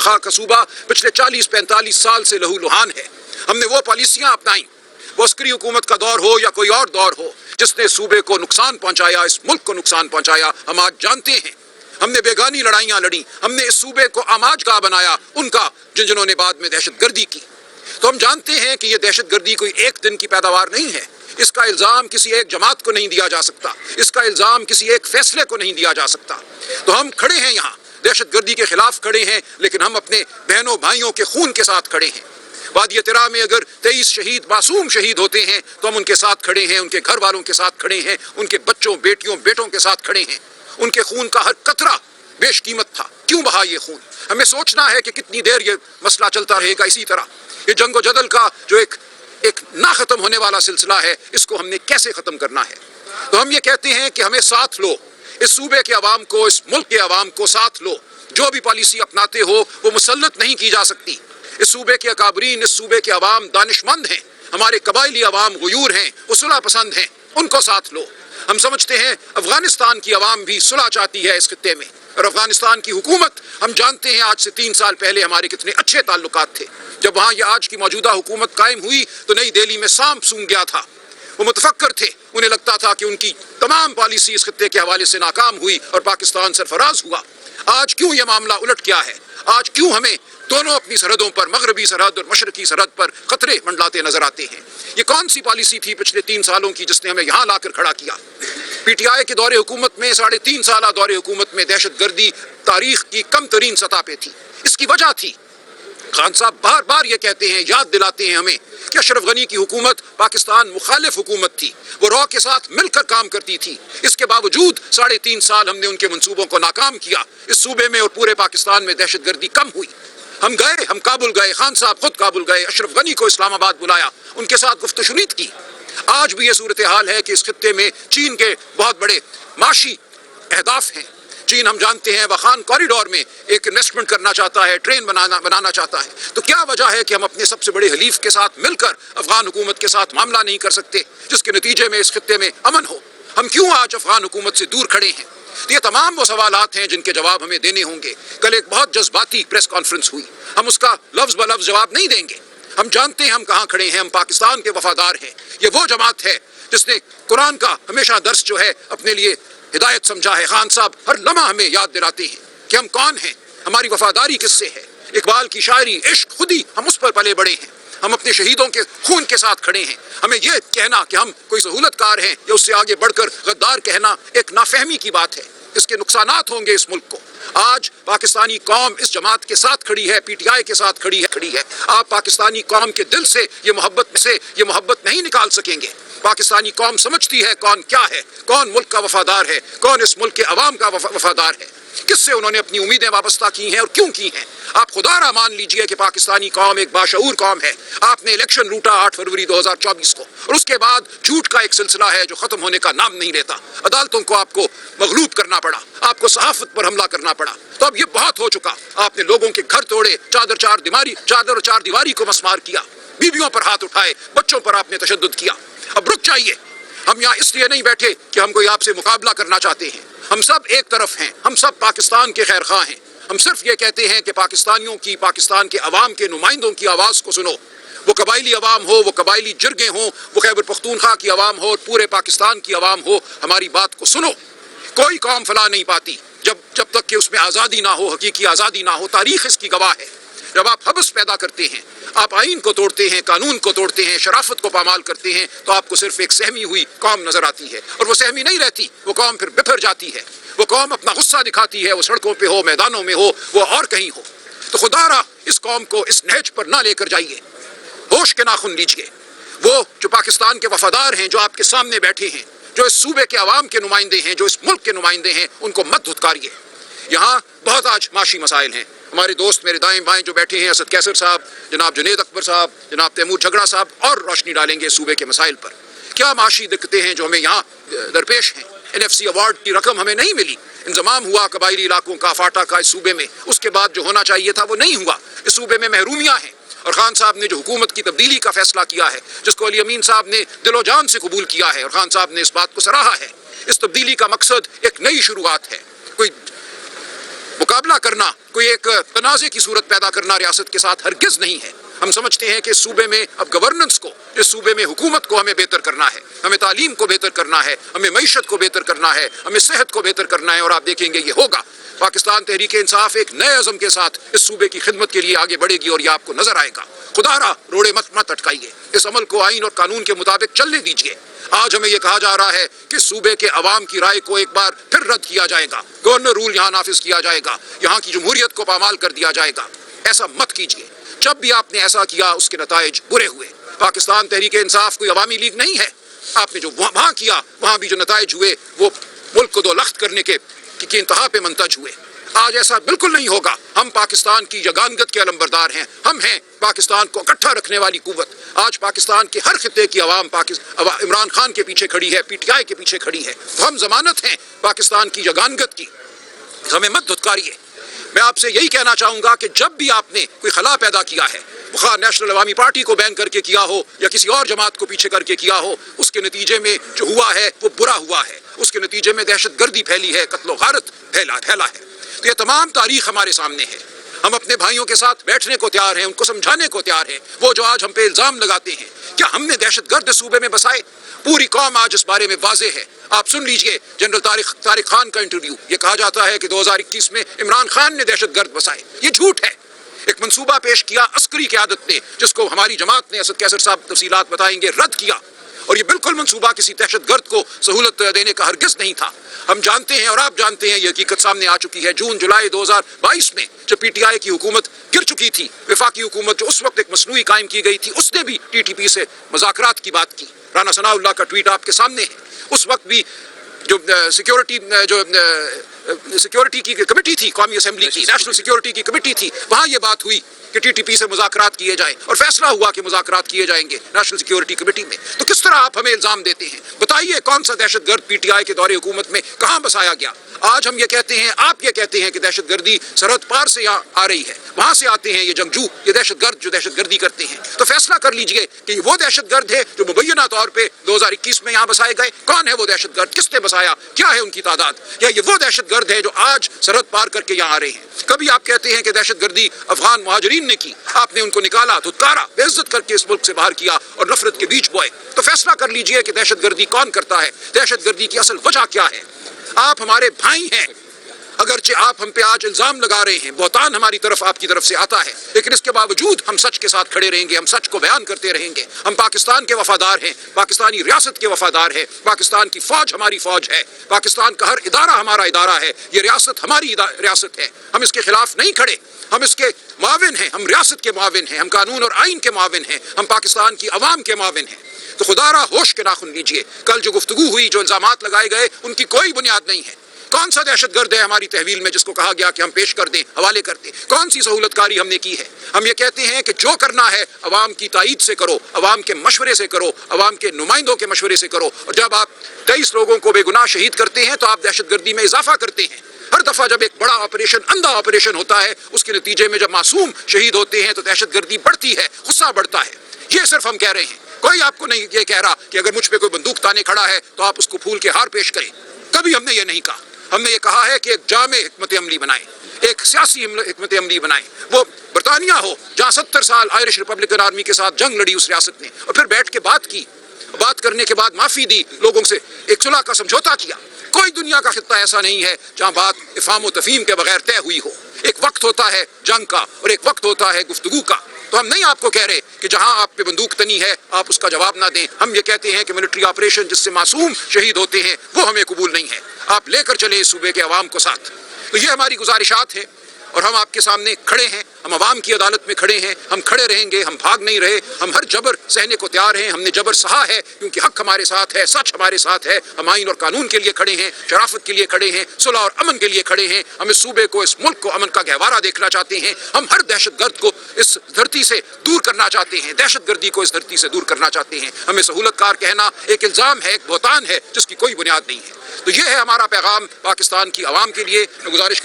پختونخوا کا صوبہ پچھلے 40-45 سال سے لہو لہان ہے۔ ہم نے وہ پالیسیاں اپنائیں، وہ عسکری حکومت کا دور ہو یا کوئی اور دور ہو، جس نے صوبے کو نقصان پہنچایا، اس ملک کو نقصان پہنچایا، ہم آج جانتے ہیں۔ ہم نے بیگانی لڑائیاں لڑیں، ہم نے اس صوبے کو آماج گاہ بنایا ان کا جنہوں نے بعد میں دہشت گردی کی۔ تو ہم جانتے ہیں کہ یہ دہشت گردی کوئی ایک دن کی پیداوار نہیں ہے، اس کا الزام کسی ایک جماعت کو نہیں دیا جا سکتا، اس کا الزام کسی ایک فیصلے کو نہیں دیا جا سکتا۔ تو ہم کھڑے ہیں یہاں، دہشت گردی کے خلاف کھڑے ہیں، لیکن ہم اپنے بہنوں بھائیوں کے خون کے ساتھ کھڑے ہیں۔ وادی ترا میں اگر 23 شہید معصوم شہید ہوتے ہیں تو ہم ان کے ساتھ کھڑے ہیں، ان کے گھر والوں کے ساتھ کھڑے ہیں، ان کے بچوں بیٹیوں بیٹوں کے ساتھ کھڑے ہیں۔ ان کے خون کا ہر قطرہ بیش قیمت تھا، کیوں بہا یہ خون؟ ہمیں سوچنا ہے کہ کتنی دیر یہ مسئلہ چلتا رہے گا اسی طرح۔ یہ جنگ و جدل کا جو ایک نہ ختم ہونے والا سلسلہ ہے، اس کو ہم نے کیسے ختم کرنا ہے؟ تو ہم یہ کہتے ہیں کہ ہمیں ساتھ لو، اس صوبے کے عوام کو، اس ملک کے عوام کو ساتھ لو۔ جو بھی پالیسی اپناتے ہو وہ مسلط نہیں کی جا سکتی۔ اس صوبے کے اکابرین، اس صوبے کے عوام دانش مند ہیں، ہمارے قبائلی عوام غیور ہیں، وہ صلح پسند ہیں، ان کو ساتھ لو۔ ہم سمجھتے ہیں افغانستان کی عوام بھی صلح چاہتی ہے اس خطے میں، اور افغانستان کی حکومت، ہم جانتے ہیں آج سے 3 سال پہلے ہمارے کتنے اچھے تعلقات تھے۔ جب وہاں یہ آج کی موجودہ حکومت قائم ہوئی تو نئی دہلی میں سانپ سونگ گیا تھا۔ وہ متفکر تھے، انہیں لگتا تھا کہ ان کی تمام پالیسی اس خطے کے حوالے سے ناکام ہوئی اور پاکستان سرفراز ہوا۔ آج کیوں یہ معاملہ الٹ گیا ہے؟ آج کیوں ہمیں دونوں اپنی سرحدوں پر، مغربی سرحد اور مشرقی سرحد پر خطرے منڈلاتے نظر آتے ہیں؟ یہ کون سی پالیسی تھی پچھلے 3 سالوں کی جس نے ہمیں یہاں لا کر کھڑا کیا؟ پی ٹی آئی کے دور حکومت میں، 3.5 سالہ دور حکومت میں دہشت گردی تاریخ کی کم ترین سطح پہ تھی۔ اس کی وجہ تھی، خان صاحب بار بار یہ کہتے ہیں، یاد دلاتے ہیں ہمیں کہ اشرف غنی کی حکومت پاکستان مخالف حکومت تھی، وہ رو کے ساتھ مل کر کام کرتی تھی۔ اس کے باوجود 3.5 سال ہم نے ان کے منصوبوں کو ناکام کیا۔ اس صوبے میں اور پورے پاکستان میں دہشت گردی کم ہوئی۔ ہم کابل گئے، خان صاحب خود کابل گئے، اشرف غنی کو اسلام آباد بلایا، ان کے ساتھ گفت و شنید کی۔ آج بھی یہ صورتحال ہے کہ اس خطے میں چین کے بہت بڑے معاشی اہداف ہیں۔ چین ہم جانتے ہیں وخان کوریڈور میں ایک انویسٹمنٹ کرنا چاہتا ہے، ٹرین بنانا چاہتا ہے۔ تو کیا وجہ ہے کہ ہم اپنے سب سے بڑے حلیف کے ساتھ مل کر افغان حکومت کے ساتھ معاملہ نہیں کر سکتے، جس کے نتیجے میں اس خطے میں امن ہو؟ ہم کیوں آج افغان حکومت سے دور کھڑے ہیں؟ تو یہ تمام وہ سوالات ہیں جن کے جواب ہمیں دینے ہوں گے۔ کل ایک بہت جذباتی پریس کانفرنس ہوئی، ہم اس کا لفظ بلفظ جواب نہیں دیں گے۔ ہم جانتے ہیں ہم کہاں کھڑے ہیں، ہم پاکستان کے وفادار ہیں۔ یہ وہ جماعت ہے جس نے قرآن کا ہمیشہ درس جو ہے اپنے لیے ہدایت سمجھا ہے۔ خان صاحب ہر لمحہ ہمیں یاد دلاتے ہیں کہ ہم کون ہیں، ہماری وفاداری کس سے ہے۔ اقبال کی شاعری، عشق، خودی، ہم اس پر پلے بڑے ہیں۔ ہم اپنے شہیدوں کے خون کے ساتھ کھڑے ہیں۔ ہمیں یہ کہنا کہ ہم کوئی سہولت کار ہیں یا اس سے آگے بڑھ کر غدار کہنا ایک نافہمی کی بات ہے۔ اس کے نقصانات ہوں گے اس ملک کو۔ آج پاکستانی قوم اس جماعت کے ساتھ کھڑی ہے، پی ٹی آئی کے ساتھ کھڑی ہے۔ آپ پاکستانی قوم کے دل سے یہ محبت نہیں نکال سکیں گے۔ پاکستانی قوم سمجھتی ہے کون کیا ہے، کون ملک کا وفادار ہے، کون اس ملک کے عوام کا وفادار ہے، کس سے انہوں نے اپنی امیدیں وابستہ کی ہیں اور کیوں کی ہیں۔ آپ خدا را مان لیجئے کہ پاکستانی قوم ایک باشعور قوم ہے۔ آپ نے الیکشن روٹا 8 فروری 2024 کو، اور اس کے بعد جھوٹ کا ایک سلسلہ ہے جو ختم ہونے کا نام نہیں لیتا۔ عدالتوں کو آپ کو مغلوب کرنا پڑا، آپ کو صحافت پر حملہ کرنا پڑا۔ تو اب یہ بہت ہو چکا۔ آپ نے لوگوں کے گھر توڑے، چادر اور چار دیواری کو مسمار کیا، بیویوں پر ہاتھ اٹھائے، بچوں پر آپ نے تشدد کیا۔ اب رک جائیے۔ ہم یہاں اس لیے نہیں بیٹھے کہ ہم کوئی آپ سے مقابلہ کرنا چاہتے ہیں۔ ہم سب ایک طرف ہیں، ہم سب پاکستان کے خیر خواہ ہیں۔ ہم صرف یہ کہتے ہیں کہ پاکستانیوں کی، پاکستان کے عوام کے نمائندوں کی آواز کو سنو۔ وہ قبائلی عوام ہو، وہ قبائلی جرگیں ہوں، وہ خیبر پختونخوا کی عوام ہو، پورے پاکستان کی عوام ہو، ہماری بات کو سنو۔ کوئی قوم فلاح نہیں پاتی جب تک کہ اس میں آزادی نہ ہو، حقیقی آزادی نہ ہو۔ تاریخ اس کی گواہ ہے۔ جب آپ حبس پیدا کرتے ہیں، آپ آئین کو توڑتے ہیں، قانون کو توڑتے ہیں، شرافت کو پامال کرتے ہیں، تو آپ کو صرف ایک سہمی ہوئی قوم نظر آتی ہے، اور وہ سہمی نہیں رہتی، وہ قوم پھر بپھر جاتی ہے۔ وہ قوم اپنا غصہ دکھاتی ہے، وہ سڑکوں پہ ہو، میدانوں میں ہو، وہ اور کہیں ہو۔ تو خدا را اس قوم کو اس نہج پر نہ لے کر جائیے، ہوش کے ناخن لیجیے۔ وہ جو پاکستان کے وفادار ہیں، جو آپ کے سامنے بیٹھے ہیں، جو اس صوبے کے عوام کے نمائندے ہیں، جو اس ملک کے نمائندے ہیں، ان کو مت دھتکاریے۔ یہاں بہت آج معاشی مسائل ہیں۔ ہمارے دوست میرے دائیں بائیں جو بیٹھے ہیں، اسد کیسر صاحب، جناب جنید اکبر صاحب، جناب تیمور جھگڑا صاحب، اور روشنی ڈالیں گے صوبے کے مسائل پر۔ کیا معاشی دقتیں ہیں جو ہمیں یہاں درپیش ہیں۔ NFC ایوارڈ کی رقم ہمیں نہیں ملی، انضمام ہوا قبائلی علاقوں کا، فاٹا کا اس صوبے میں، اس کے بعد جو ہونا چاہیے تھا وہ نہیں ہوا۔ اس صوبے میں محرومیاں ہیں، اور خان صاحب نے جو حکومت کی تبدیلی کا فیصلہ کیا ہے، جس کو علی امین صاحب نے دل و جان سے قبول کیا ہے، اور خان صاحب نے اس بات کو سراہا ہے، اس تبدیلی کا مقصد ایک نئی شروعات ہے۔ کوئی मुकाबला करना, कोई एक तनाज़े की सूरत पैदा करना रियासत के साथ हरगिज़ नहीं है। हम समझते हैं कि इस सूबे में अब गवर्नेंस को, इस सूबे में हुकूमत को हमें बेहतर करना है, हमें तालीम को बेहतर करना है, हमें मईशत को बेहतर करना है, हमें सेहत को बेहतर करना है, और आप देखेंगे ये होगा। पाकिस्तान तहरीक इंसाफ एक नए अज़म के साथ इस सूबे की खिदमत के लिए आगे बढ़ेगी और ये आपको नजर आएगा। खुदारा रोड़े मत अटकाइए, इस अमल को आइन और कानून के मुताबिक चलने दीजिए। आज हमें यह कहा जा रहा है कि सूबे के अवाम की राय को एक बार फिर रद्द किया जाएगा, गवर्नर रूल यहाँ नाफिज किया जाएगा, यहाँ की जमहूरियत को पामाल कर दिया जाएगा। ऐसा मत कीजिए। जब भी आपने ऐसा किया उसके नताइज बुरे हुए। पाकिस्तान तहरीक इंसाफ कोई अवामी लीग नहीं है। आपने जो वहाँ किया, वहाँ भी जो नताइज हुए वो मुल्क को दो लख्त करने के इंतहा पे मुंतज हुए। आज ऐसा बिल्कुल नहीं होगा। हम पाकिस्तान की यगानगत के अलंबरदार हैं, हम हैं पाकिस्तान को इकट्ठा रखने वाली कुव्वत। आज पाकिस्तान के हर खित्ते की आवाम इमरान खान के पीछे खड़ी है, PTI के पीछे खड़ी है। तो हम जमानत हैं पाकिस्तान की यगानगत की, हमें मत धुतकारिए। मैं आपसे यही कहना चाहूँगा कि जब भी आपने कोई खला पैदा किया है, वो नेशनल अवामी पार्टी को बैन करके किया हो या किसी और जमात को पीछे करके किया हो, उसके नतीजे में जो हुआ है वो बुरा हुआ है। उसके नतीजे में दहशत गर्दी फैली है, कत्लो गारत फैला है। तो ये तमाम तारीख हमारे सामने है। हम अपने भाइयों के साथ बैठने को तैयार हैं, उनको समझाने को तैयार हैं। वो जो आज हम पे इल्ज़ाम लगाते हैं, क्या हमने दहशत गर्द सूबे में बसाए? पूरी कौम आज इस बारे में वाज़े है। आप सुन लीजिए जनरल तारिक खान का इंटरव्यू। ये कहा जाता है कि 2021 में इमरान खान ने दहशत गर्द बसाए। ये झूठ है। एक मंसूबा पेश किया अस्करी क़यादत ने, जिसको हमारी जमात ने, असद कैसर साहब तफसीलात बताएंगे, रद्द किया। और ये बिल्कुल मंसूबा किसी दहशतगर्द को सहूलत देने का हरगिज़ नहीं था। हम जानते हैं और आप जानते हैं, ये हकीकत सामने आ चुकी है। जून जुलाई 2022 में जब PTI की हुकूमत गिर चुकी थी, वफाकी हुकूमत जो उस वक्त एक मसनूई कायम की गई थी, उसने भी TTP से मुज़ाकरात की बात की। राना सनाउल्लाह का ट्वीट आपके सामने है। उस वक्त भी जो सिक्योरिटी की कमेटी थी, कौमी असेंबली की, नेशनल सिक्योरिटी की कमेटी थी, वहाँ ये बात हुई कि TTP से मुज़ाकरात किए जाए और फैसला हुआ कि मुज़ाकरात किए जाएंगे नेशनल सिक्योरिटी कमेटी में। तो किस तरह आप हमें इल्ज़ाम देते हैं? बताइए कौन सा दहशतगर्द PTI के दौरे हुकूमत में कहाँ बसाया गया? आज हम ये कहते हैं, आप ये कहते हैं कि दहशतगर्दी सरहद पार से यहाँ आ रही है, वहाँ से आते हैं ये जंगजू, ये दहशतगर्द जो दहशतगर्दी करते हैं। तो फैसला कर लीजिए कि वो दहशतगर्द है जो मुबैना तौर पे 2021 में यहाँ बसाए गए। कौन है वो दहशतगर्द? किसने बसाया? क्या है उनकी तादाद? या ये वो दहशतगर्द है जो आज सरहद पार करके यहाँ आ रहे हैं? कभी आप कहते हैं कि दहशतगर्दी अफगान मुहाजिरीन ने की, आपने उनको निकाला, धुतकारा, बेइज्जत करके इस मुल्क से बाहर किया और नफरत के बीज बोए। तो फैसला कर लीजिए कि दहशतगर्दी कौन करता है, दहशतगर्दी की असल वजह क्या है। आप हमारे भाई हैं, अगरचे आप हम पे आज इल्जाम लगा रहे हैं, बहतान हमारी तरफ आपकी तरफ से आता है, लेकिन इसके बावजूद हम सच के साथ खड़े रहेंगे, हम सच को बयान करते रहेंगे। हम पाकिस्तान के वफादार हैं, पाकिस्तानी रियासत के वफादार हैं, पाकिस्तान की फौज हमारी फौज है, पाकिस्तान का हर इदारा हमारा इदारा है, ये रियासत हमारी रियासत है। हम इसके खिलाफ नहीं खड़े, हम इसके मुआविन हैं, हम रियासत के मुआविन हैं, हम कानून और आइन के मुआविन हैं, हम पाकिस्तान की अवाम के मुआविन हैं। तो खुदारा होश के नाखुन लीजिए। कल जो गुफ्तगू हुई, जो इल्जामात लगाए गए, उनकी कोई बुनियाद नहीं है। कौन सा दहशतगर्द है हमारी तहवील में जिसको कहा गया कि हम पेश कर दें, हवाले कर दें? कौन सी सहूलतकारी हमने की है? हम ये कहते हैं कि जो करना है अवाम की ताईद से करो, अवाम के मशवरे से करो, अवाम के नुमाइंदों के मशवरे से करो। और जब आप 23 लोगों को बेगुनाह शहीद करते हैं तो आप दहशतगर्दी में इजाफा करते हैं। हर दफा जब एक बड़ा ऑपरेशन, अंधा ऑपरेशन होता है, उसके नतीजे में जब मासूम शहीद होते हैं तो दहशतगर्दी बढ़ती है, गुस्सा बढ़ता है। ये सिर्फ हम कह रहे हैं। कोई आपको नहीं ये कह रहा कि अगर मुझ पे कोई बंदूक ताने खड़ा है तो आप उसको फूल के हार पेश करें। कभी हमने ये नहीं कहा। हमने ये कहा है कि एक जामे हिकमत अमली बनाए, एक सियासी हिकमत अमली बनाए। वो बरतानिया हो जहाँ 70 साल आयरिश रिपब्लिकन आर्मी के साथ जंग लड़ी उस रियासत ने, और फिर बैठ के बात की, बात करने के बाद माफ़ी दी, लोगों से एक सुलह का समझौता किया। कोई दुनिया का खित्ता ऐसा नहीं है जहाँ बात इफ़ाम व तफ़हीम के बगैर तय हुई हो। एक वक्त होता है जंग का और एक वक्त होता है गुफ्तगू का। तो हम नहीं आपको कह रहे कि जहां आप पे बंदूक तनी है आप उसका जवाब ना दें। हम ये कहते हैं कि मिलिट्री ऑपरेशन जिससे मासूम शहीद होते हैं वो हमें कबूल नहीं है। आप लेकर चले इस सूबे के अवाम को साथ। तो ये हमारी गुजारिशात है और हम आपके सामने खड़े हैं, हम अवाम की अदालत में खड़े हैं, हम खड़े रहेंगे, हम भाग नहीं रहे, हम हर जबर सहने को तैयार हैं। हमने जबर सहा है क्योंकि हक हमारे साथ है, सच हमारे साथ है। हम आइन और कानून के लिए खड़े हैं, शराफत के लिए खड़े हैं, सुलह और अमन के लिए खड़े हैं। हम इस सूबे को, इस मुल्क को अमन का गहवारा देखना चाहते हैं। हम हर दहशतगर्द को इस धरती से दूर करना चाहते हैं, दहशतगर्दी को इस धरती से दूर करना चाहते हैं। हमें सहूलतकार कहना एक इल्ज़ाम है, एक बहतान है जिसकी कोई बुनियाद नहीं है। तो ये है हमारा पैगाम पाकिस्तान की आवाम के लिए। मैं गुजारिश